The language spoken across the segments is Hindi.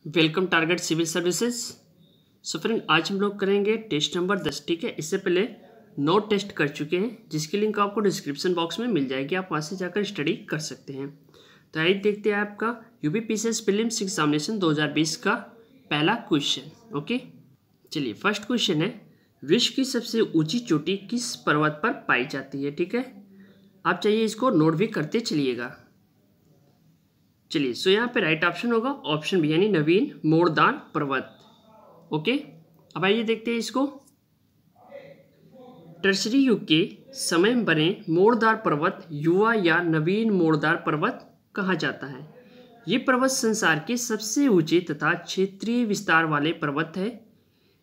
Welcome target civil services. So friend, आज हम लोग करेंगे टेस्ट नंबर 10। ठीक है, इससे पहले 9 टेस्ट कर चुके हैं जिसकी लिंक आपको डिस्क्रिप्शन बॉक्स में मिल जाएगी, आप वहाँ से जाकर स्टडी कर सकते हैं। तो आइए देखते हैं आपका यूपी पीसीएस प्रीलिम्स एग्जामिनेशन 2020 का पहला क्वेश्चन। ओके, चलिए फर्स्ट क्वेश्चन है, विश्व की सबसे ऊंची चोटी किस पर्वत पर पाई जाती है। ठीक है, आप चाहिए इसको नोट भी करते चलिएगा। चलिए, सो यहाँ पे राइट ऑप्शन होगा ऑप्शन बी यानी नवीन मोरदार पर्वत। ओके, अब आइए देखते हैं इसको। टर्सरी युग के समय में बने मोरदार पर्वत युवा या नवीन मोरदार पर्वत कहा जाता है। ये पर्वत संसार के सबसे ऊंचे तथा क्षेत्रीय विस्तार वाले पर्वत है।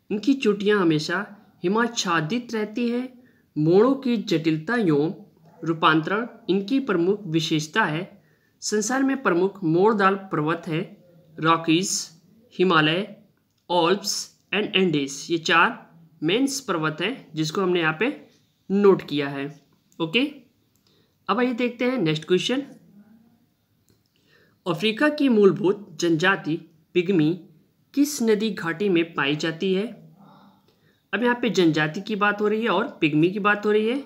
इनकी चोटियाँ हमेशा हिमाच्छादित रहती हैं। मोड़ों की जटिलता एवं रूपांतरण इनकी प्रमुख विशेषता है। संसार में प्रमुख मोरदार पर्वत है Rockies, Himalaya, Alps and Andes. ये 4 मेंस पर्वत हैं जिसको हमने यहाँ पे नोट किया है। ओके, अब आइए देखते हैं नेक्स्ट क्वेश्चन। अफ्रीका की मूलभूत जनजाति पिग्मी किस नदी घाटी में पाई जाती है। अब यहाँ पे जनजाति की बात हो रही है और पिग्मी की बात हो रही है।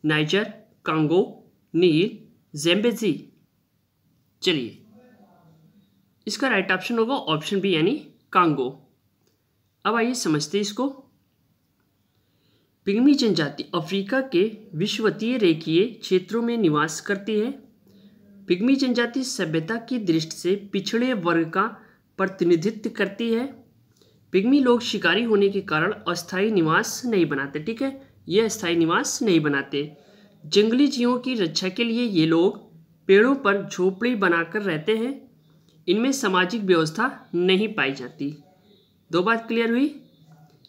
नाइजर, कांगो, नील, ज़ेम्बेजी। चलिए, इसका राइट ऑप्शन होगा ऑप्शन बी यानी कांगो। अब आइए समझते हैं इसको। पिग्मी जनजाति अफ्रीका के विषुवतीय रेखीय क्षेत्रों में निवास करती है। पिग्मी जनजाति सभ्यता की दृष्टि से पिछड़े वर्ग का प्रतिनिधित्व करती है। पिग्मी लोग शिकारी होने के कारण अस्थायी निवास नहीं बनाते। ठीक है, ये अस्थायी निवास नहीं बनाते। जंगली जीवों की रक्षा के लिए ये लोग पेड़ों पर झोपड़ी बनाकर रहते हैं। इनमें सामाजिक व्यवस्था नहीं पाई जाती। 2 बात क्लियर हुई।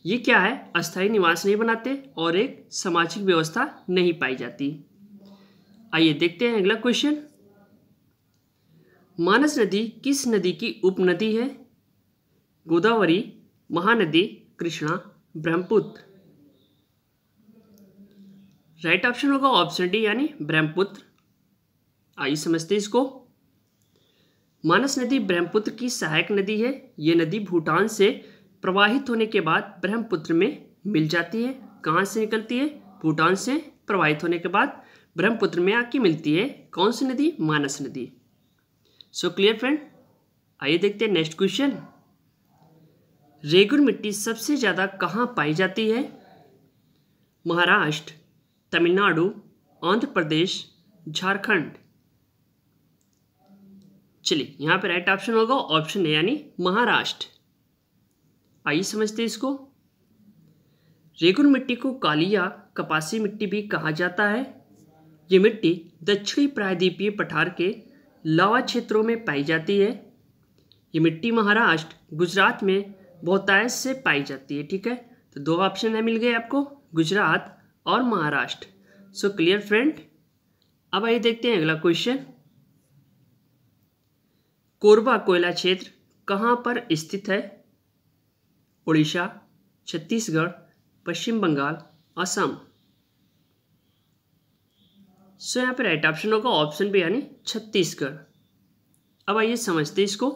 ये क्या है, अस्थायी निवास नहीं बनाते और एक सामाजिक व्यवस्था नहीं पाई जाती। आइए देखते हैं अगला क्वेश्चन। मानस नदी किस नदी की उपनदी है। गोदावरी, महानदी, कृष्णा, ब्रह्मपुत्र। राइट ऑप्शन होगा ऑप्शन डी यानी ब्रह्मपुत्र। आइए समझते इसको। मानस नदी ब्रह्मपुत्र की सहायक नदी है। ये नदी भूटान से प्रवाहित होने के बाद ब्रह्मपुत्र में मिल जाती है। कहाँ से निकलती है, भूटान से प्रवाहित होने के बाद ब्रह्मपुत्र में आके मिलती है। कौन सी नदी, मानस नदी। So clear friend. आइए देखते हैं नेक्स्ट क्वेश्चन। रेगुर मिट्टी सबसे ज़्यादा कहाँ पाई जाती है। महाराष्ट्र, तमिलनाडु, आंध्र प्रदेश, झारखंड। चलिए, यहाँ पे राइट ऑप्शन होगा ऑप्शन ए यानी महाराष्ट्र। आइए समझते हैं इसको। रेगुर मिट्टी को काली या कपासी मिट्टी भी कहा जाता है। ये मिट्टी दक्षिणी प्रायद्वीपीय पठार के लावा क्षेत्रों में पाई जाती है। ये मिट्टी महाराष्ट्र, गुजरात में बहुतायत से पाई जाती है। ठीक है, तो 2 ऑप्शन है मिल गए आपको, गुजरात और महाराष्ट्र। So clear friend. अब आइए देखते हैं अगला क्वेश्चन। कोरबा कोयला क्षेत्र कहाँ पर स्थित है। उड़ीसा, छत्तीसगढ़, पश्चिम बंगाल, असम। सो यहाँ पे राइट ऑप्शन होगा ऑप्शन बी यानी छत्तीसगढ़। अब आइए समझते इसको।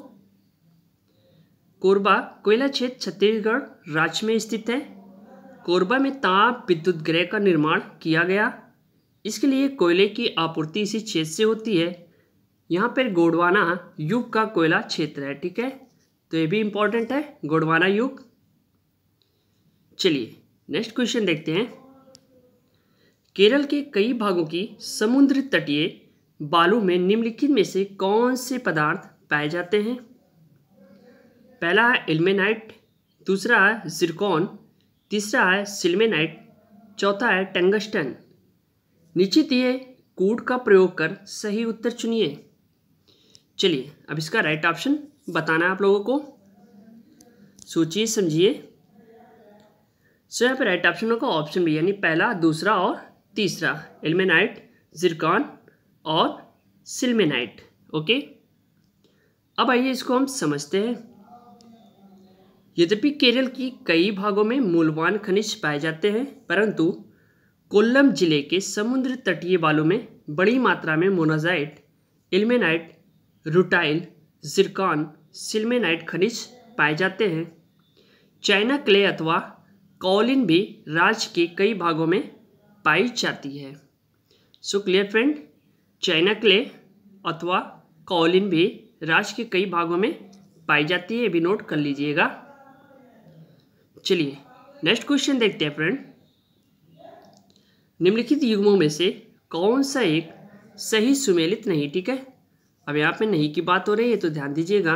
कोरबा कोयला क्षेत्र छत्तीसगढ़ राज्य में स्थित है। कोरबा में ताप विद्युत गृह का निर्माण किया गया। इसके लिए कोयले की आपूर्ति इसी क्षेत्र से होती है। यहाँ पर गोंडवाना युग का कोयला क्षेत्र है। ठीक है, तो ये भी इंपॉर्टेंट है, गोंडवाना युग। चलिए नेक्स्ट क्वेश्चन देखते हैं। केरल के कई भागों की समुद्र तटीय बालू में निम्नलिखित में से कौन से पदार्थ पाए जाते हैं। पहला है इल्मेनाइट, दूसरा है जिरकॉन, तीसरा है सिल्मेनाइट, चौथा है टंगस्टन। नीचे दिए कोड का प्रयोग कर सही उत्तर चुनिए। चलिए, अब इसका राइट ऑप्शन बताना है आप लोगों को। सोचिए समझिए। सो यहाँ पे राइट ऑप्शन होगा ऑप्शन बी यानी पहला, दूसरा और तीसरा, इल्मेनाइट, जिरकॉन और सिल्मेनाइट। ओके, अब आइए इसको हम समझते हैं। यद्यपि केरल की कई भागों में मूल्यवान खनिज पाए जाते हैं, परंतु कोल्लम जिले के समुद्र तटीय बालू में बड़ी मात्रा में मोनाजाइट, इल्मेनाइट, रूटाइल, जिरकॉन, सिल्मेनाइट खनिज पाए जाते हैं? चाइना क्ले अथवा कॉलिन भी राज्य के कई भागों में पाई जाती है। So clear friend, China clay अथवा कॉलिन भी राज्य के कई भागों में पाई जाती है, ये भी नोट कर लीजिएगा। चलिए नेक्स्ट क्वेश्चन देखते हैं फ्रेंड। निम्नलिखित युग्मों में से कौन सा एक सही सुमेलित नहीं? ठीक है, अब यहाँ पे नहीं की बात हो रही है तो ध्यान दीजिएगा।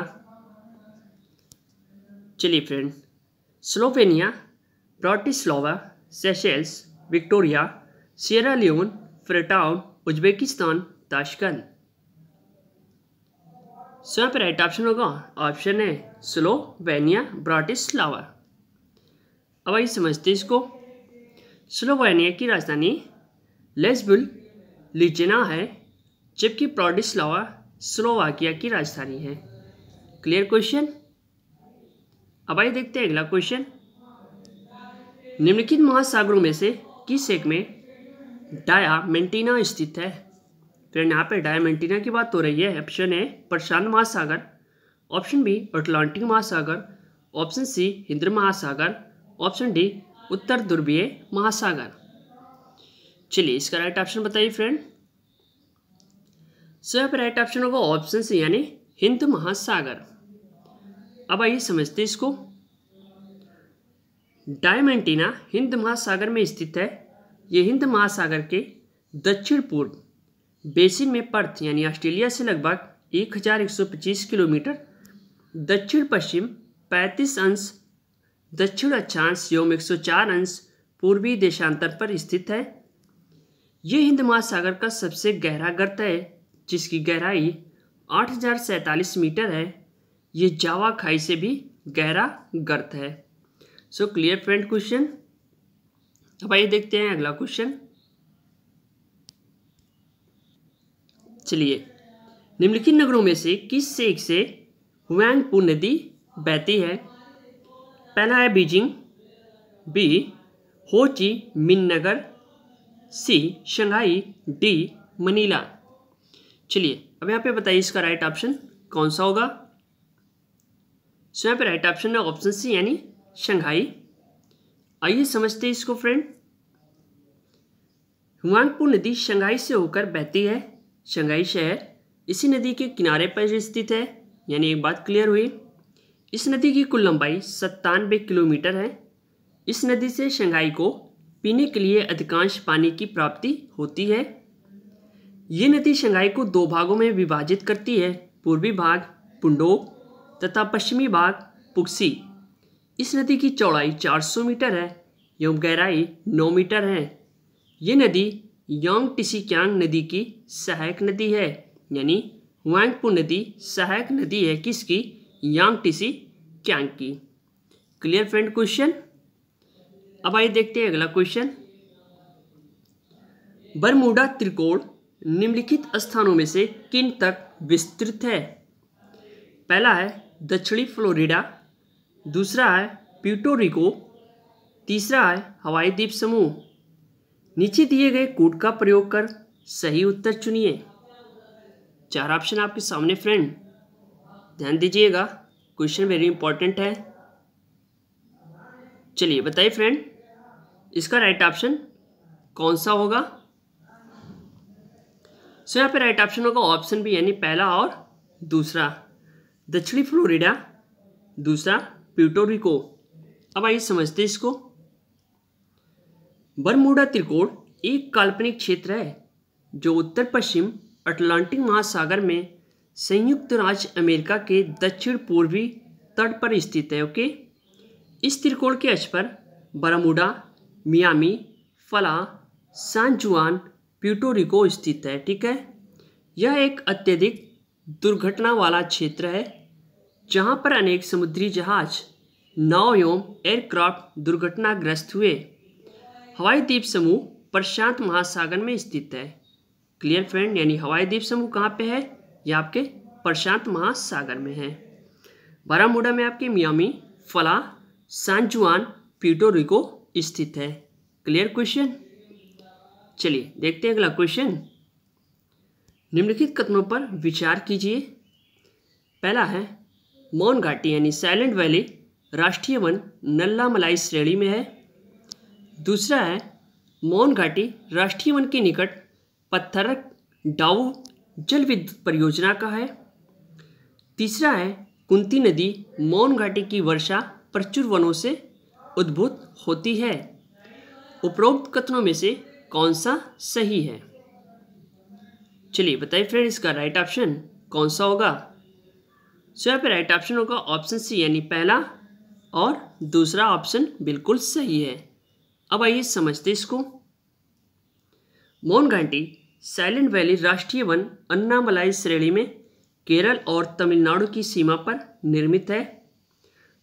चलिए friend, Slovenia, Bratislava, Seychelles, Victoria, Sierra Leone, Freetown, Uzbekistan, Tashkent. So यहाँ पे राइट ऑप्शन होगा ऑप्शन है स्लोवेनिया, ब्राटिस्लावा। अब आइए समझते इसको। स्लोवेनिया की राजधानी लेस्बुल लिजेना है, जबकि ब्राटिस्लावा स्लोवाकिया की राजधानी है। Clear question. अब आइए देखते हैं अगला क्वेश्चन। निम्नलिखित महासागरों में से किस एक में डायामेंटिना स्थित है? फ्रेंड यहाँ पे डायामेंटिना की बात हो रही है। ऑप्शन ए प्रशांत महासागर, ऑप्शन बी अटलांटिक महासागर, ऑप्शन सी हिंद महासागर, ऑप्शन डी उत्तर ध्रुवीय महासागर। चलिए इसका राइट ऑप्शन बताइए फ्रेंड। सो यहाँ पे राइट ऑप्शन होगा ऑप्शन सी यानी हिंद महासागर। अब आइए समझते इसको। डायमेंटिना हिंद महासागर में स्थित है। ये हिंद महासागर के दक्षिण पूर्व बेसिन में पर्थ यानी ऑस्ट्रेलिया से लगभग 1125 किलोमीटर दक्षिण पश्चिम 35 अंश दक्षिण अक्षांश एवं 104 अंश पूर्वी देशांतर पर स्थित है। ये हिंद महासागर का सबसे गहरा गर्त है, जिसकी गहराई 8047 मीटर है। ये जावा खाई से भी गहरा गर्त है। So clear friend question. अब आइए देखते हैं अगला क्वेश्चन। चलिए, निम्नलिखित नगरों में से किस से एक से हुआंगपू नदी बहती है? पहला है बीजिंग, बी हो ची मिन नगर, सी शंघाई, डी मनीला। चलिए अब यहाँ पे बताइए इसका राइट ऑप्शन कौन सा होगा। सो यहाँ पे राइट ऑप्शन है ऑप्शन सी यानी शंघाई। आइए समझते हैं इसको फ्रेंड। हुआंगपू नदी शंघाई से होकर बहती है। शंघाई शहर इसी नदी के किनारे पर स्थित है, यानी एक बात क्लियर हुई। इस नदी की कुल लंबाई 97 किलोमीटर है। इस नदी से शंघाई को पीने के लिए अधिकांश पानी की प्राप्ति होती है। ये नदी शंघाई को दो भागों में विभाजित करती है, पूर्वी भाग पुंडोक तथा पश्चिमी भाग पुक्सी। इस नदी की चौड़ाई 400 मीटर है एवं गहराई 9 मीटर है। ये नदी यांगटिसिक्यांग नदी की सहायक नदी है, यानी हुआंगपू नदी सहायक नदी है किसकी? यांगटिसिक्यांग की। Clear friend question. अब आइए देखते हैं अगला क्वेश्चन। बरमूडा त्रिकोण निम्नलिखित स्थानों में से किन तक विस्तृत है? पहला है दक्षिणी फ्लोरिडा, दूसरा है प्यूर्टो रिको, तीसरा है हवाई द्वीप समूह। नीचे दिए गए कोड का प्रयोग कर सही उत्तर चुनिए। 4 ऑप्शन आपके सामने फ्रेंड, ध्यान दीजिएगा, क्वेश्चन वेरी इंपॉर्टेंट है। चलिए बताइए फ्रेंड, इसका राइट ऑप्शन कौन सा होगा। सो यहाँ पे राइट ऑप्शन होगा ऑप्शन बी यानी पहला और दूसरा, दक्षिणी फ्लोरिडा, दूसरा प्यूर्टो रिको। अब आइए समझते इसको। बरमूडा त्रिकोण एक काल्पनिक क्षेत्र है जो उत्तर पश्चिम अटलांटिक महासागर में संयुक्त राज्य अमेरिका के दक्षिण पूर्वी तट पर स्थित है। ओके, इस त्रिकोण के अक्ष पर बरमूडा, मियामी, फला, सान जुआन, प्यूर्टो रिको स्थित है। ठीक है, यह एक अत्यधिक दुर्घटना वाला क्षेत्र है जहां पर अनेक समुद्री जहाज, नाव एवं एयरक्राफ्ट दुर्घटनाग्रस्त हुए। हवाई द्वीप समूह प्रशांत महासागर में स्थित है। क्लियर फ्रेंड, यानी हवाई द्वीप समूह कहाँ पे है? यह आपके प्रशांत महासागर में है। बरमूडा में आपके मियामी, फला, सान जुआन, प्यूर्टो रिको स्थित है। Clear question. चलिए देखते हैं अगला क्वेश्चन। निम्नलिखित कथनों पर विचार कीजिए। पहला है मौन घाटी यानी साइलेंट वैली राष्ट्रीय वन नल्लामलाई श्रेणी में है। दूसरा है मौन घाटी राष्ट्रीय वन के निकट पत्थरक डाउ जल विद्युत परियोजना का है। तीसरा है कुंती नदी मौन घाटी की वर्षा प्रचुर वनों से उद्भूत होती है। उपरोक्त कथनों में से कौन सा सही है? चलिए बताइए फ्रेंड, इसका राइट ऑप्शन कौन सा होगा? सो यहाँ पे राइट ऑप्शन होगा ऑप्शन सी यानी पहला और दूसरा ऑप्शन बिल्कुल सही है। अब आइए समझते इसको। मौन घाटी साइलेंट वैली राष्ट्रीय वन अन्नामलाई श्रेणी में केरल और तमिलनाडु की सीमा पर निर्मित है।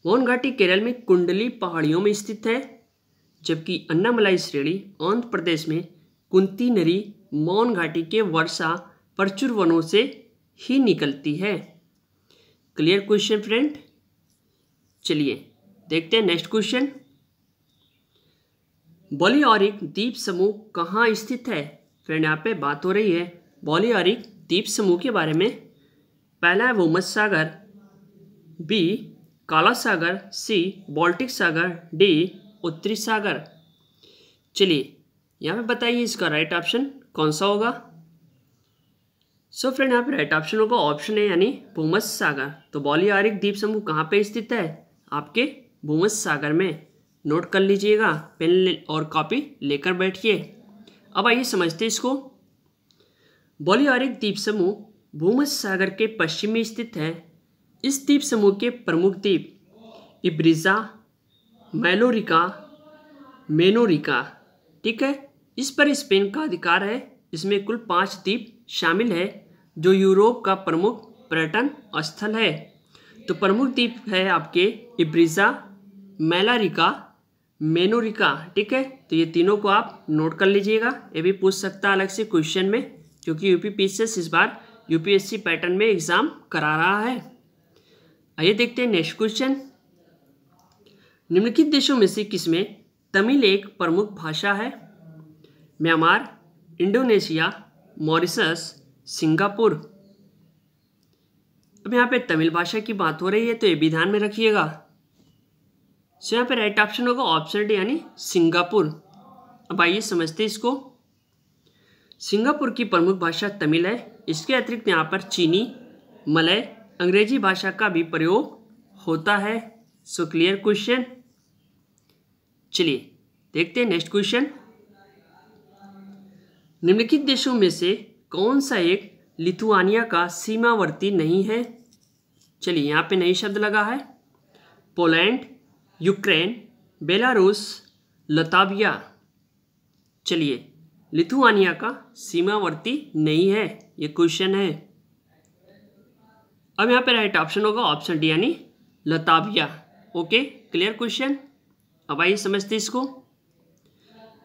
मौन घाटी केरल में कुंडली पहाड़ियों में स्थित है, जबकि अन्नामलाई श्रेणी आंध्र प्रदेश में कुंती नदी मौन घाटी के वर्षा प्रचुर वनों से ही निकलती है। Clear question friend? चलिए देखते हैं नेक्स्ट क्वेश्चन। बॉलियारिक द्वीप समूह कहाँ स्थित है? फ्रेंड यहाँ पे बात हो रही है बॉलियारिक द्वीप समूह के बारे में। पहला है भूमध्य सागर, बी काला सागर, सी बाल्टिक सागर, डी उत्तरी सागर। चलिए यहाँ पे बताइए इसका राइट ऑप्शन कौन सा होगा? सो फ्रेंड यहाँ पे राइट ऑप्शन होगा ऑप्शन ए यानी भूमध्य सागर। तो बॉलियारिक द्वीप समूह कहाँ पे स्थित है? आपके भूमध्य सागर में। नोट कर लीजिएगा, पेन और कॉपी लेकर बैठिए। अब आइए समझते इसको। बॉलियारिक द्वीप समूह भूमध्य सागर के पश्चिम में स्थित है। इस द्वीप समूह के प्रमुख द्वीप इब्रिजा, मैलोरिका, मेनोरिका, ठीक है। इस पर स्पेन का अधिकार है। इसमें कुल 5 द्वीप शामिल है जो यूरोप का प्रमुख पर्यटन स्थल है। तो प्रमुख द्वीप है आपके इब्रिजा, मैलारिका, मेनोरिका, ठीक है। तो ये तीनों को आप नोट कर लीजिएगा। ये भी पूछ सकता है अलग से क्वेश्चन में, क्योंकि यूपीपीएससी इस बार यूपीएससी पैटर्न में एग्जाम करा रहा है। आइए देखते हैं नेक्स्ट क्वेश्चन। निम्नलिखित देशों में से किसमें तमिल एक प्रमुख भाषा है? Myanmar, Indonesia, Mauritius, Singapore. अब यहाँ पे तमिल भाषा की बात हो रही है, तो ये भी ध्यान में रखिएगा। सो यहाँ पे राइट ऑप्शन होगा ऑप्शन डी यानी सिंगापुर। अब आइए समझते इसको। सिंगापुर की प्रमुख भाषा तमिल है। इसके अतिरिक्त यहाँ पर चीनी, मलय, अंग्रेजी भाषा का भी प्रयोग होता है। So clear question? चलिए देखते हैं नेक्स्ट क्वेश्चन। निम्नलिखित देशों में से कौन सा एक लिथुआनिया का सीमावर्ती नहीं है? चलिए यहाँ पे नई शब्द लगा है। Poland, Ukraine, Belarus, Latvia. चलिए लिथुआनिया का सीमावर्ती नहीं है, ये क्वेश्चन है। अब यहाँ पे राइट ऑप्शन होगा ऑप्शन डी यानी लताविया। Okay, clear question? अब आइए समझते इसको।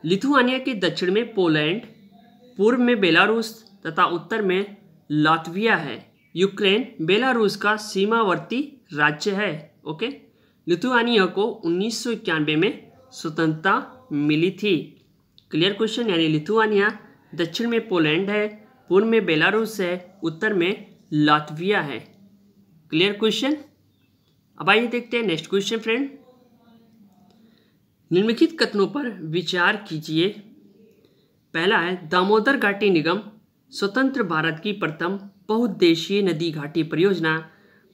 लिथुआनिया के दक्षिण में पोलैंड, पूर्व में बेलारूस तथा उत्तर में लातविया है। यूक्रेन बेलारूस का सीमावर्ती राज्य है। ओके, लिथुआनिया को 1991 में स्वतंत्रता मिली थी। Clear question? यानी लिथुआनिया दक्षिण में पोलैंड है, पूर्व में बेलारूस है, उत्तर में लातविया है। Clear question? अब आइए देखते हैं नेक्स्ट क्वेश्चन फ्रेंड। निम्नलिखित कथनों पर विचार कीजिए। पहला है दामोदर घाटी निगम स्वतंत्र भारत की प्रथम बहुउद्देशीय नदी घाटी परियोजना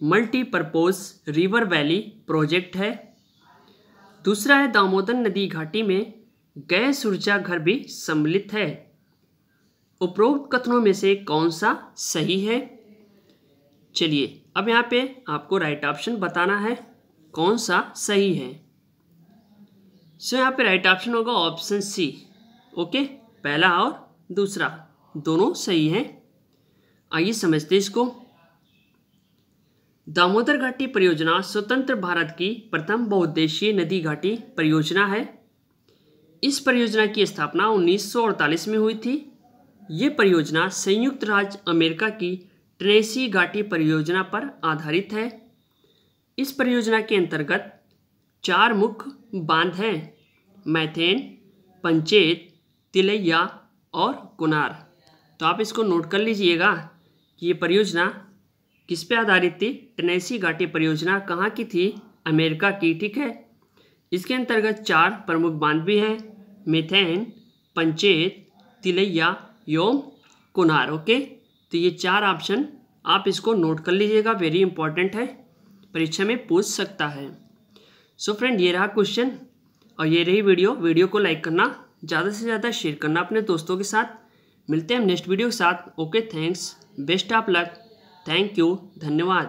मल्टीपर्पज रिवर वैली प्रोजेक्ट है। दूसरा है दामोदर नदी घाटी में गैस ऊर्जा घर भी सम्मिलित है। उपरोक्त कथनों में से कौन सा सही है? चलिए अब यहाँ पे आपको राइट ऑप्शन बताना है कौन सा सही है। सो यहाँ पे राइट ऑप्शन होगा ऑप्शन सी। ओके, पहला और दूसरा दोनों सही हैं। आइए समझते इसको। दामोदर घाटी परियोजना स्वतंत्र भारत की प्रथम बहुउद्देशीय नदी घाटी परियोजना है। इस परियोजना की स्थापना 1948 में हुई थी। ये परियोजना संयुक्त राज्य अमेरिका की टेनेसी घाटी परियोजना पर आधारित है। इस परियोजना के अंतर्गत 4 मुख्य बांध हैं: मैथेन, पंचेत, तिलैया और कुनार। तो आप इसको नोट कर लीजिएगा कि ये परियोजना किस पे आधारित थी? टेनेसी घाटी परियोजना कहाँ की थी? अमेरिका की। ठीक है, इसके अंतर्गत 4 प्रमुख बांध भी हैं, मिथेन, पंचेत, तिलैया, योम, कुनार। ओके, तो ये 4 ऑप्शन आप इसको नोट कर लीजिएगा, वेरी इंपॉर्टेंट है, परीक्षा में पूछ सकता है। सो फ्रेंड, ये रहा क्वेश्चन और ये रही वीडियो को लाइक करना, ज़्यादा से ज़्यादा शेयर करना अपने दोस्तों के साथ। मिलते हैं हम नेक्स्ट वीडियो के साथ। Okay, thanks, best of luck, thank you, धन्यवाद।